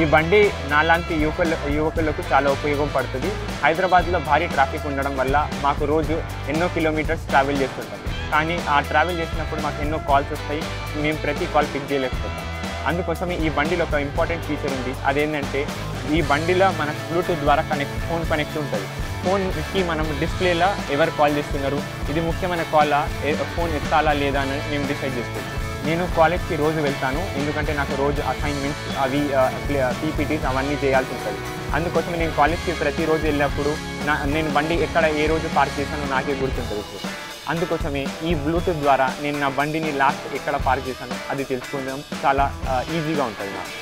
ఈ బండి నాలాంటి యువకులకు చాలా ఉపయోగపడుతుంది. హైదరాబాద్లో భారీ ట్రాఫిక్ ఉండడం వల్ల మాకు రోజు ఎన్నో కిలోమీటర్స్ ట్రావెల్ చేస్తుంటాం. కానీ ఆ ట్రావెల్ చేసినప్పుడు మాకు ఎన్నో కాల్స్ వస్తాయి, మేము ప్రతి కాల్ పిక్ చేయలేకపోతాం. అందుకోసమే ఈ బండిలో ఒక ఇంపార్టెంట్ ఫీచర్ ఉంది. అదేంటంటే ఈ బండిలో మనకు బ్లూటూత్ ద్వారా ఫోన్ కనెక్ట్ ఉంటుంది. ఫోన్కి మనం డిస్ప్లేలో ఎవరు కాల్ చేస్తున్నారు, ఇది ముఖ్యమైన కాలా, ఫోన్ ఎత్తాలా లేదా అని మేము డిసైడ్ చేసుకోవచ్చు. నేను కాలేజ్కి రోజు వెళ్తాను, ఎందుకంటే నాకు రోజు అసైన్మెంట్స్ అవి పీపీటీస్ అవన్నీ చేయాల్సి ఉంటుంది. అందుకోసం నేను కాలేజ్కి ప్రతిరోజు వెళ్ళినప్పుడు నేను బండి ఎక్కడ ఏ రోజు పార్క్ చేశానో నాకే గుర్తుంటుంది. అందుకోసమే ఈ బ్లూటూత్ ద్వారా నేను నా బండిని లాస్ట్ ఎక్కడ పార్క్ చేశానో అది తెలుసుకోవడం చాలా ఈజీగా ఉంటుంది నాకు.